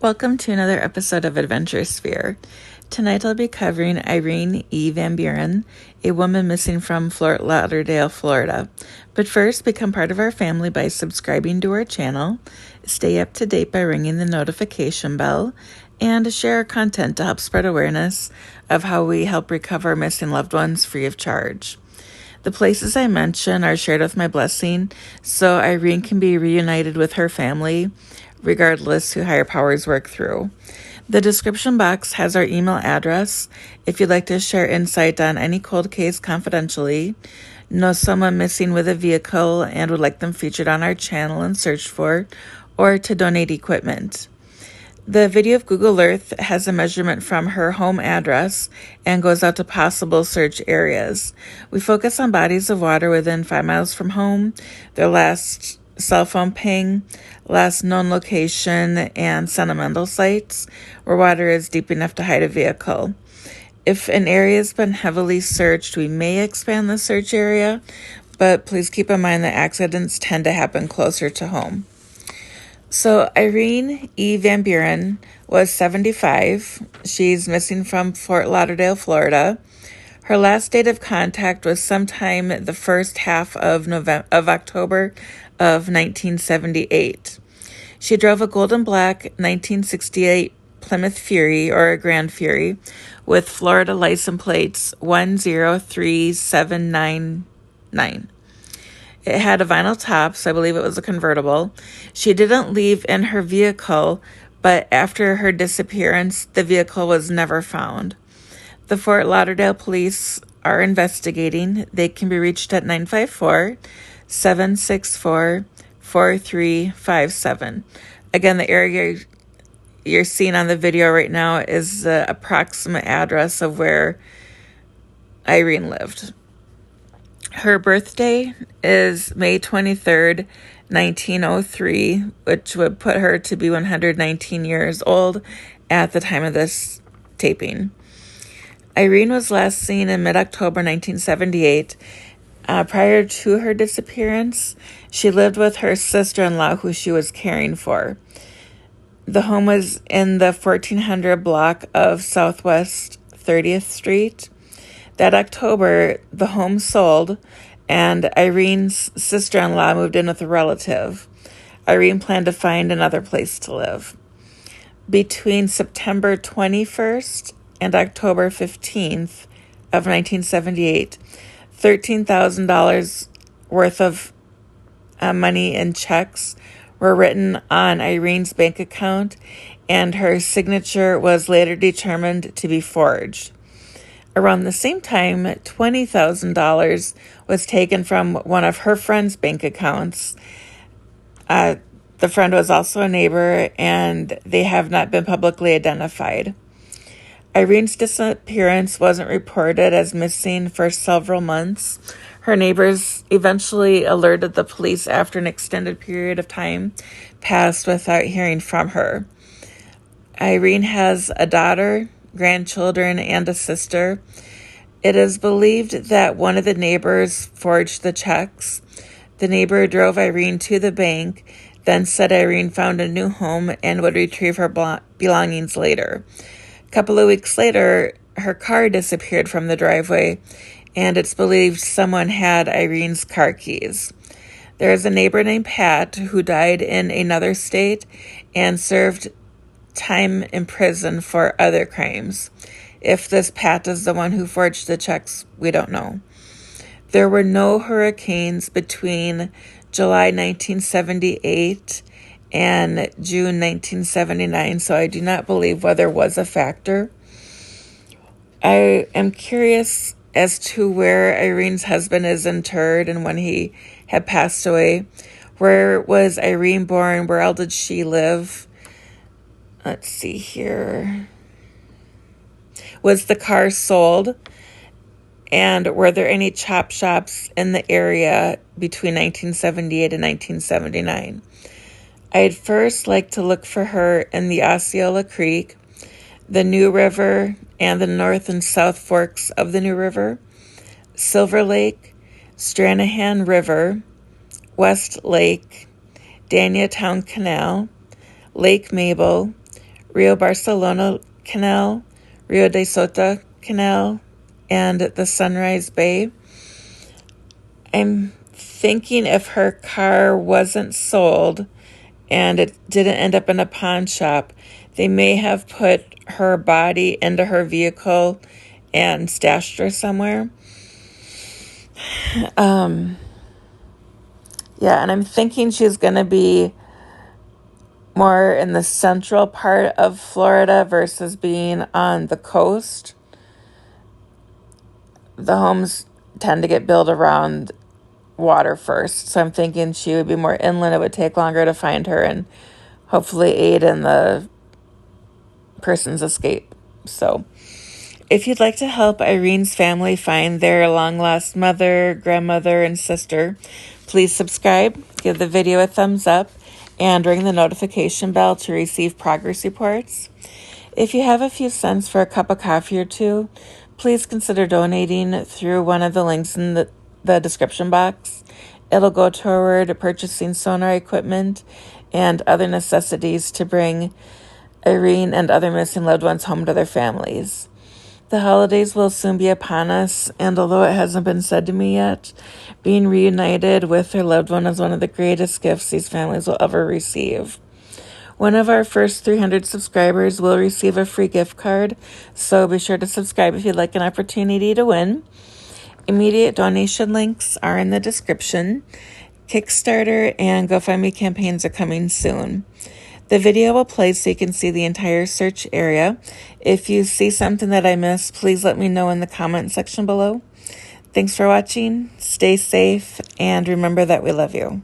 Welcome to another episode of AdventureSphere. Tonight I'll be covering Irene E. Van Buren, a woman missing from Fort Lauderdale, Florida. But first, become part of our family by subscribing to our channel, stay up to date by ringing the notification bell, and share our content to help spread awareness of how we help recover missing loved ones free of charge. The places I mention are shared with my blessing, so Irene can be reunited with her family, regardless who higher powers work through. The description box has our email address if you'd like to share insight on any cold case confidentially, know someone missing with a vehicle and would like them featured on our channel and searched for, or to donate equipment. The video of Google Earth has a measurement from her home address and goes out to possible search areas. We focus on bodies of water within 5 miles from home, their last cell phone ping, last known location, and sentimental sites where water is deep enough to hide a vehicle. If an area has been heavily searched, we may expand the search area, but please keep in mind that accidents tend to happen closer to home. So Irene E. Van Buren was 75. She's missing from Fort Lauderdale, Florida. Her last date of contact was sometime the first half of October of 1978. She drove a golden black 1968 Plymouth Fury, or a Grand Fury, with Florida license plates 103799. It had a vinyl top, so I believe it was a convertible. She didn't leave in her vehicle, but after her disappearance, the vehicle was never found. The Fort Lauderdale police are investigating. They can be reached at 954-764-4357. Again, the area you're seeing on the video right now is the approximate address of where Irene lived. Her birthday is May 23rd, 1903, which would put her to be 119 years old at the time of this taping. Irene was last seen in mid-October 1978. Prior to her disappearance, she lived with her sister-in-law, who she was caring for. The home was in the 1400 block of Southwest 30th Street. That October, the home sold, and Irene's sister-in-law moved in with a relative. Irene planned to find another place to live. Between September 21st and October 15th of 1978, $13,000 worth of money in checks were written on Irene's bank account, and her signature was later determined to be forged. Around the same time, $20,000 was taken from one of her friend's bank accounts. The friend was also a neighbor, and they have not been publicly identified. Irene's disappearance wasn't reported as missing for several months. Her neighbors eventually alerted the police after an extended period of time passed without hearing from her. Irene has a daughter, grandchildren, and a sister. It is believed that one of the neighbors forged the checks. The neighbor drove Irene to the bank, then said Irene found a new home and would retrieve her belongings later. A couple of weeks later, her car disappeared from the driveway, and it's believed someone had Irene's car keys. There is a neighbor named Pat who died in another state and served time in prison for other crimes. If this Pat is the one who forged the checks, we don't know. There were no hurricanes between July 1978 and June 1979, so I do not believe weather was a factor. I am curious as to where Irene's husband is interred and when he had passed away. Where was Irene born? Where else did she live? Let's see here. Was the car sold? And were there any chop shops in the area between 1978 and 1979? I'd first like to look for her in the Osceola Creek, the New River, and the north and south forks of the New River, Silver Lake, Stranahan River, West Lake, Daniatown Canal, Lake Mabel, Rio Barcelona Canal, Rio de Sota Canal, and the Sunrise Bay. I'm thinking if her car wasn't sold and it didn't end up in a pawn shop, they may have put her body into her vehicle and stashed her somewhere. Yeah, and I'm thinking she's going to be more in the central part of Florida versus being on the coast. The homes tend to get built around water first, so I'm thinking she would be more inland. It would take longer to find her and hopefully aid in the person's escape. So if you'd like to help Irene's family find their long-lost mother, grandmother, and sister, please subscribe, give the video a thumbs up, and ring the notification bell to receive progress reports. If you have a few cents for a cup of coffee or two, please consider donating through one of the links in the description box. It'll go toward purchasing sonar equipment and other necessities to bring Irene and other missing loved ones home to their families. The holidays will soon be upon us, and although it hasn't been said to me yet, being reunited with their loved one is one of the greatest gifts these families will ever receive. One of our first 300 subscribers will receive a free gift card, so be sure to subscribe if you'd like an opportunity to win. Immediate donation links are in the description. Kickstarter and GoFundMe campaigns are coming soon. The video will play so you can see the entire search area. If you see something that I missed, please let me know in the comment section below. Thanks for watching. Stay safe, and remember that we love you.